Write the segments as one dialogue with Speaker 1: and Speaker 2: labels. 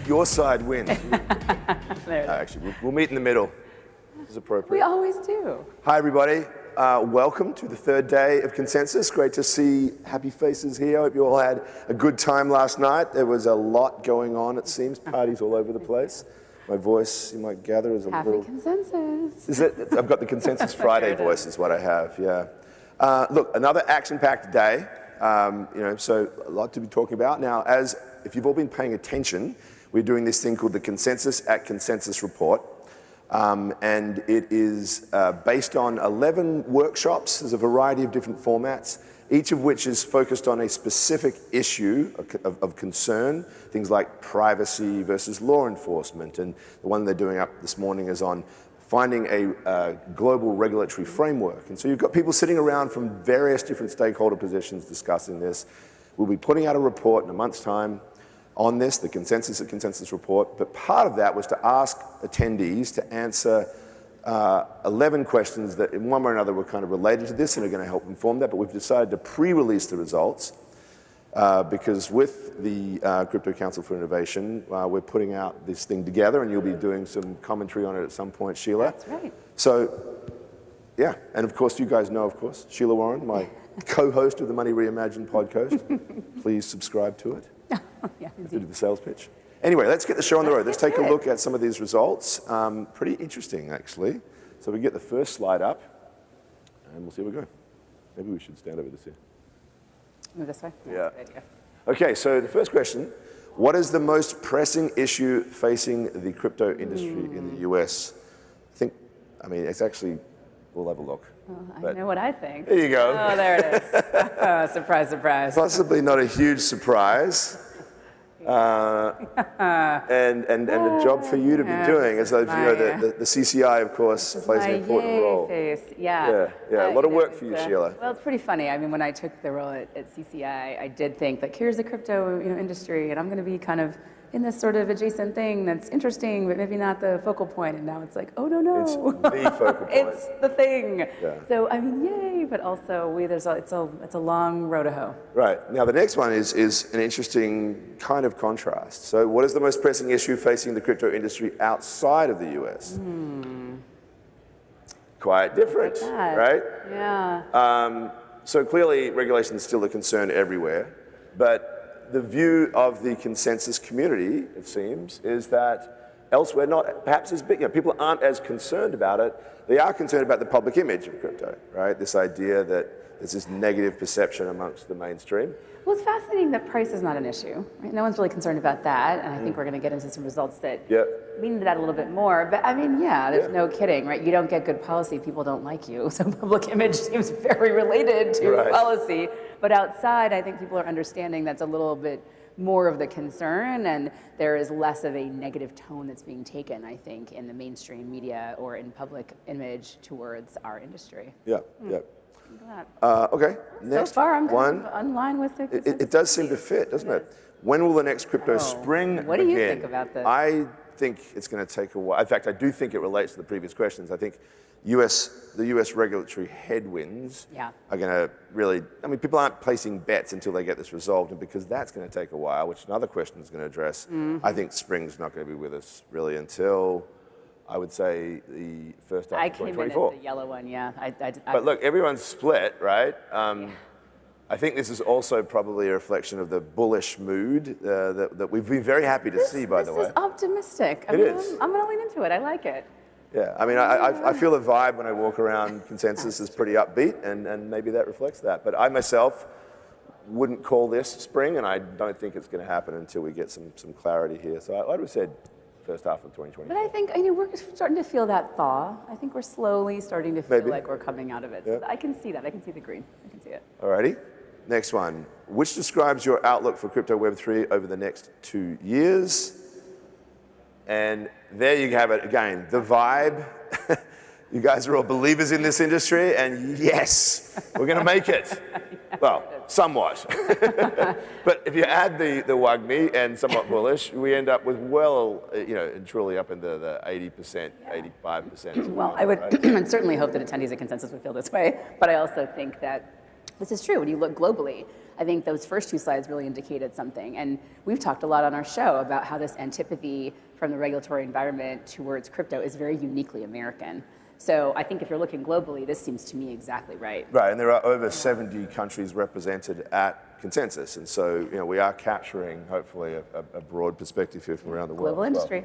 Speaker 1: Your side wins.
Speaker 2: There it is.
Speaker 1: Actually, we'll meet in the middle. This is appropriate.
Speaker 2: We always do.
Speaker 1: Hi, everybody. Welcome to the third day of Consensus. Great to see happy faces here. I hope you all had a good time last night. There was a lot going on, it seems. Parties all over the place. My voice, you might gather, is a
Speaker 2: Happy
Speaker 1: little...
Speaker 2: consensus.
Speaker 1: Is it? I've got the Consensus Friday voice is what I have, yeah. Look, another action-packed day. So a lot to be talking about. Now, if you've all been paying attention, we're doing this thing called the Consensus at Consensus Report. And it is based on 11 workshops. There's a variety of different formats, each of which is focused on a specific issue of concern, things like privacy versus law enforcement. And the one they're doing up this morning is on finding a global regulatory framework. And so you've got people sitting around from various different stakeholder positions discussing this. We'll be putting out a report in a month's time on this, the Consensus at Consensus report, but part of that was to ask attendees to answer 11 questions that in one way or another were kind of related to this and are going to help inform that, but we've decided to pre-release the results because with the Crypto Council for Innovation, we're putting out this thing together and you'll be doing some commentary on it at some point, Sheila.
Speaker 2: That's right.
Speaker 1: So, yeah, and of course you guys know, of course, Sheila Warren, my co-host of the Money Reimagined podcast. Please subscribe to it.
Speaker 2: Yeah,
Speaker 1: To do the sales pitch. Anyway, let's get the show on the road. Let's take a look at some of these results. Pretty interesting, actually. So we get the first slide up, and we'll see where we go. Maybe we should stand over this here.
Speaker 2: Move this way?
Speaker 1: Yeah.
Speaker 2: That's a good idea.
Speaker 1: Okay, so the first question, what is the most pressing issue facing the crypto industry in the US? It's actually, we'll have a look.
Speaker 2: Well, I know what I think.
Speaker 1: There you go.
Speaker 2: Oh, there it is. Surprise, surprise.
Speaker 1: Possibly not a huge surprise. And a job for you to be doing, as though the CCI, of course, plays an important role.
Speaker 2: Face. Yeah.
Speaker 1: Yeah, a lot of work for you, Sheila.
Speaker 2: Well, it's pretty funny. I mean, when I took the role at CCI, I did think like, here's the crypto industry, and I'm going to be kind of in this sort of adjacent thing that's interesting, but maybe not the focal point. And now it's like, oh no,
Speaker 1: it's the focal point.
Speaker 2: It's the thing.
Speaker 1: Yeah.
Speaker 2: So I mean, yay! But also, it's a long road to hoe.
Speaker 1: Right. Now the next one is an interesting kind of contrast. So, what is the most pressing issue facing the crypto industry outside of the US? Quite different, right?
Speaker 2: Yeah.
Speaker 1: So clearly, regulation is still a concern everywhere, but the view of the consensus community, it seems, is that elsewhere, not perhaps as big, people aren't as concerned about it. They are concerned about the public image of crypto, right? This idea that there's this negative perception amongst the mainstream.
Speaker 2: Well, it's fascinating that price is not an issue, right? No one's really concerned about that, and I think we're going to get into some results that lean into that a little bit more. But I mean, there's no kidding, right? You don't get good policy, people don't like you. So public image seems very related to policy. But outside, I think people are understanding that's a little bit more of the concern, and there is less of a negative tone that's being taken, I think, in the mainstream media or in public image towards our industry.
Speaker 1: Yeah. Okay, next
Speaker 2: so far, I'm
Speaker 1: one.
Speaker 2: In line with it.
Speaker 1: It does seem to fit, doesn't it? When will the next crypto spring begin?
Speaker 2: What do you think about this?
Speaker 1: I think it's going to take a while. In fact, I do think it relates to the previous questions. I think the US regulatory headwinds are going to really, people aren't placing bets until they get this resolved, and because that's going to take a while, which another question is going to address, I think spring's not going to be with us really until, I would say, the first half of 2024.
Speaker 2: I came in as the yellow one, yeah.
Speaker 1: But look, everyone's split, right? I think this is also probably a reflection of the bullish mood that we've been very happy to see, by the way.
Speaker 2: This is optimistic.
Speaker 1: It is.
Speaker 2: I'm going to lean into it. I like it.
Speaker 1: Yeah, I feel the vibe when I walk around Consensus is pretty upbeat, and maybe that reflects that. But I myself wouldn't call this spring, and I don't think it's going to happen until we get some clarity here. So I would have said first half of 2024.
Speaker 2: But I think we're starting to feel that thaw. I think we're slowly starting to feel like we're coming out of it. So I can see that. I can see the green. I can see it.
Speaker 1: Alrighty. Next one. Which describes your outlook for crypto Web3 over the next 2 years? And there you have it again. The vibe. You guys are all believers in this industry, and yes, we're going to make it. Well, somewhat. But if you add the WAGMI and somewhat bullish, we end up with truly up into the 80%, 85%.
Speaker 2: Well, I would certainly hope that attendees at Consensus would feel this way, but I also think that This is true when you look globally. I think those first two slides really indicated something. And we've talked a lot on our show about how this antipathy from the regulatory environment towards crypto is very uniquely American. So I think if you're looking globally, this seems to me exactly right.
Speaker 1: Right, and there are over 70 countries represented at Consensus. And so, we are capturing, hopefully, a broad perspective here from around the world.
Speaker 2: Global industry.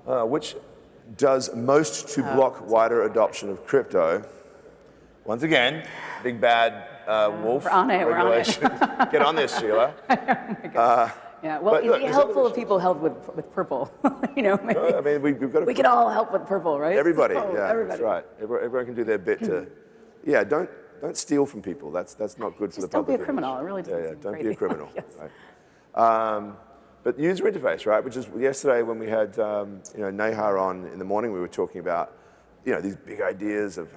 Speaker 1: Which does most to block wider adoption of crypto? Once again, big bad wolf regulation. Get on this, Sheila.
Speaker 2: Yeah, well, it'd be helpful if people helped with purple. Maybe.
Speaker 1: I mean, we've got to.
Speaker 2: We can all help with purple, right?
Speaker 1: Everybody,
Speaker 2: everybody.
Speaker 1: That's right. Everyone can do their bit to. Yeah, don't steal from people. That's not good for the public.
Speaker 2: Don't be a criminal. It really doesn't.
Speaker 1: Don't
Speaker 2: crazy.
Speaker 1: be a criminal.
Speaker 2: Yes.
Speaker 1: Right? But user interface, right? Which is yesterday when we had Neha on in the morning, we were talking about these big ideas of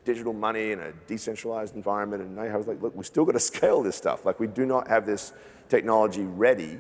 Speaker 1: digital money in a decentralized environment, and Neha was like, look, we've still got to scale this stuff. Like, we do not have this technology ready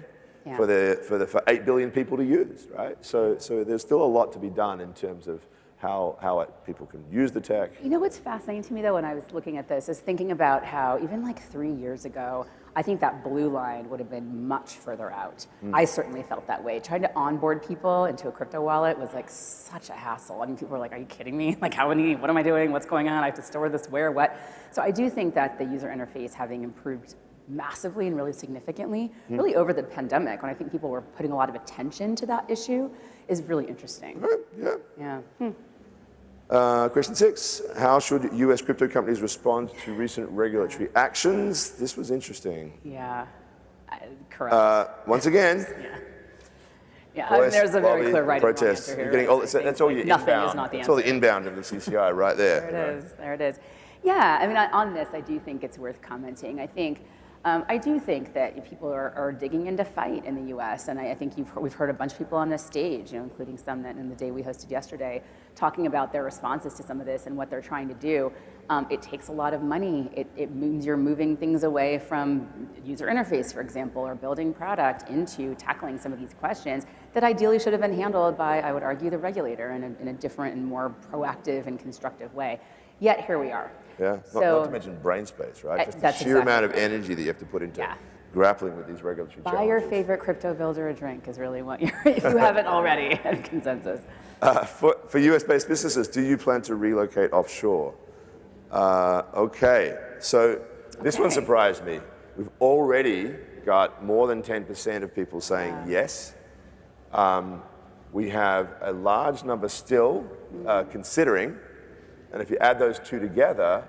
Speaker 1: for 8 billion people to use, right? So there's still a lot to be done in terms of how people can use the tech.
Speaker 2: You know what's fascinating to me, though, when I was looking at this, is thinking about how even like 3 years ago, I think that blue line would have been much further out. I certainly felt that way. Trying to onboard people into a crypto wallet was like such a hassle. I mean, people were like, are you kidding me? Like, what am I doing? What's going on? I have to store this where, what? So I do think that the user interface having improved massively and really significantly, really over the pandemic, when I think people were putting a lot of attention to that issue, is really interesting.
Speaker 1: Question 6, how should US crypto companies respond to recent regulatory actions? This was interesting.
Speaker 2: Yeah, correct.
Speaker 1: Once again,
Speaker 2: there's a very clear right and wrong
Speaker 1: protest.
Speaker 2: answer here.
Speaker 1: You're getting that's all your
Speaker 2: nothing
Speaker 1: inbound.
Speaker 2: is not the
Speaker 1: That's all
Speaker 2: answer.
Speaker 1: the inbound of the CCI right there.
Speaker 2: There it is. Yeah, I mean, on this, I do think it's worth commenting. I do think that people are digging into fight in the U.S., and I think we've heard a bunch of people on this stage, including some that in the day we hosted yesterday, talking about their responses to some of this and what they're trying to do. It takes a lot of money. It means you're moving things away from user interface, for example, or building product into tackling some of these questions that ideally should have been handled by, I would argue, the regulator in a different and more proactive and constructive way. Yet here we are.
Speaker 1: Yeah, not to mention brain space, right? Just the sheer amount of energy that you have to put into grappling with these regulatory challenges.
Speaker 2: Buy your favorite crypto builder a drink is really what if you haven't already at Consensus.
Speaker 1: For US-based businesses, do you plan to relocate offshore? Okay, so this one surprised me. We've already got more than 10% of people saying yes. We have a large number still considering. And if you add those two together,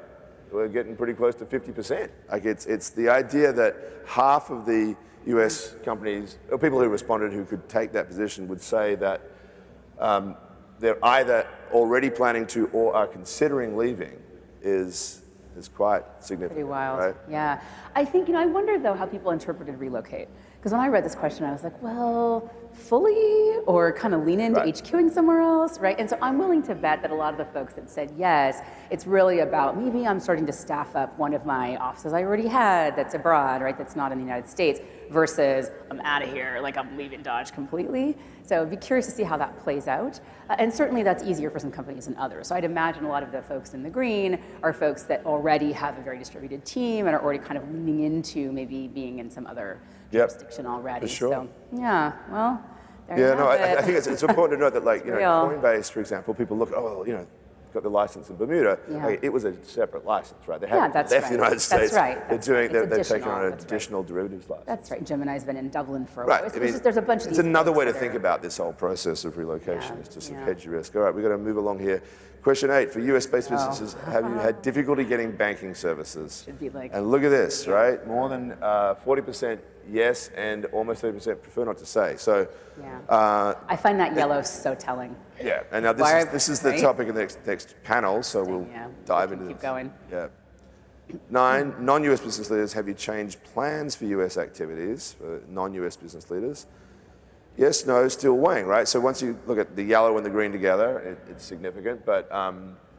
Speaker 1: we're getting pretty close to 50%. Like it's the idea that half of the US companies, or people who responded who could take that position would say that they're either already planning to or are considering leaving is quite significant.
Speaker 2: Pretty wild,
Speaker 1: right?
Speaker 2: Yeah. I think, I wonder though how people interpreted relocate. Because when I read this question, I was like, well, fully or kind of lean into HQing somewhere else, right? And so I'm willing to bet that a lot of the folks that said yes, it's really about maybe I'm starting to staff up one of my offices I already had that's abroad, right? That's not in the United States versus I'm out of here, like I'm leaving Dodge completely. So I'd be curious to see how that plays out. And certainly that's easier for some companies than others. So I'd imagine a lot of the folks in the green are folks that already have a very distributed team and are already kind of leaning into maybe being in some other jurisdiction already.
Speaker 1: For sure.
Speaker 2: So, yeah, well, there you have it.
Speaker 1: I think it's important to note that, like, Coinbase, for example, people look at, got the license in Bermuda. Like, it was a separate license, right? They haven't left the United States.
Speaker 2: That's right.
Speaker 1: They're taking on an additional derivatives license.
Speaker 2: That's right. Gemini's been in Dublin for a while.
Speaker 1: Right.
Speaker 2: There's a bunch of
Speaker 1: It's another way to think about this whole process of relocation is to sort of hedge your risk. All right, we've got to move along here. Question 8, for US-based businesses, have you had difficulty getting banking services?
Speaker 2: Should be like,
Speaker 1: and look at this, right? More than 40% yes, and almost 30% prefer not to say. So,
Speaker 2: I find that yellow so telling.
Speaker 1: Yeah, and now this is the topic of the next panel, so we'll dive into this.
Speaker 2: Keep going.
Speaker 1: Yeah. 9, non-US business leaders, have you changed plans for US activities for non-US business leaders? Yes, no, still weighing, right? So once you look at the yellow and the green together, it's significant, but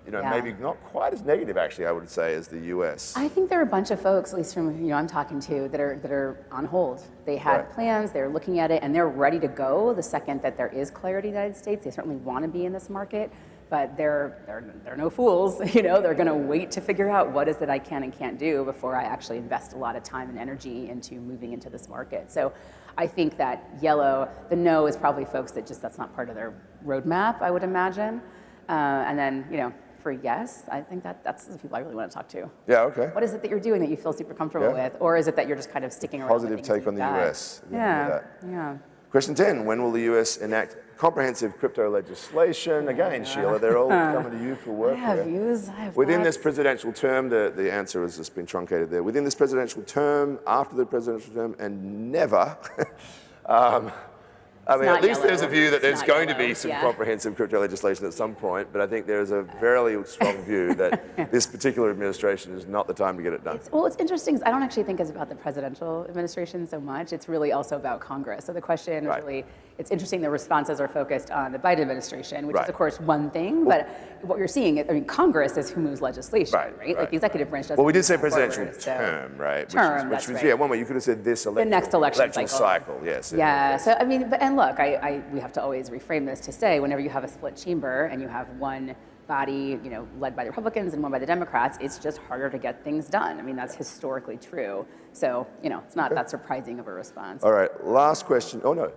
Speaker 1: maybe not quite as negative, actually, I would say, as the US.
Speaker 2: I think there are a bunch of folks, at least from I'm talking to, that are on hold. They had plans, they're looking at it, and they're ready to go the second that there is clarity in the United States. They certainly want to be in this market, but they're no fools, they're gonna wait to figure out what is it I can and can't do before I actually invest a lot of time and energy into moving into this market. So I think that yellow, the no is probably folks that that's not part of their roadmap, I would imagine. And then, for yes, I think that's the people I really want to talk to.
Speaker 1: Yeah, okay.
Speaker 2: What is it that you're doing that you feel super comfortable with? Or is it that you're just kind of sticking around?
Speaker 1: Positive take on the US.
Speaker 2: Yeah.
Speaker 1: Question 10, when will the US enact comprehensive crypto legislation? Again, Sheila, they're all coming to you for work.
Speaker 2: I have views.
Speaker 1: Within this presidential term, the answer has just been truncated there. Within this presidential term, after the presidential term, and never. I mean, at least there's a view that there's going to be some comprehensive crypto legislation at some point, but I think there's a very strong view that this particular administration is not the time to get it done.
Speaker 2: It's interesting. I don't actually think it's about the presidential administration so much. It's really also about Congress. So the question is really, it's interesting the responses are focused on the Biden administration, which is, of course, one thing, but what you're seeing, Congress is who moves legislation, right? Like the executive branch doesn't.
Speaker 1: Well, we did say presidential term, right? Which was, one way you could have said this election.
Speaker 2: The next election
Speaker 1: cycle, yes.
Speaker 2: Yeah, so I mean, and look, we have to always reframe this to say whenever you have a split chamber and you have one body, led by the Republicans and one by the Democrats, it's just harder to get things done. I mean, that's historically true. So, it's not that surprising of a response.
Speaker 1: All right, last question. Oh, no,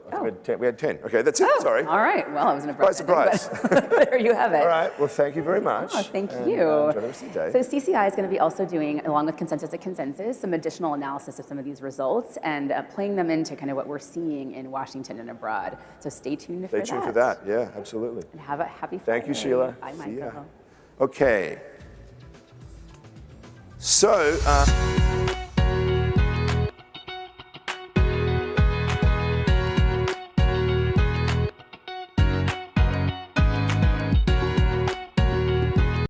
Speaker 1: we had 10. Okay, that's it, sorry.
Speaker 2: All right, well, I was in a
Speaker 1: surprise.
Speaker 2: There you have it.
Speaker 1: All right, well, thank you very much.
Speaker 2: Oh, thank you.
Speaker 1: Enjoy the rest of the day.
Speaker 2: So CCI is going to be also doing, along with Consensus at Consensus, some additional analysis of some of these results and playing them into kind of what we're seeing in Washington and abroad. So stay tuned for that.
Speaker 1: Stay tuned for that, yeah, absolutely.
Speaker 2: And have a happy Friday.
Speaker 1: Thank you, Sheila.
Speaker 2: Bye, Michael.
Speaker 1: Okay. So,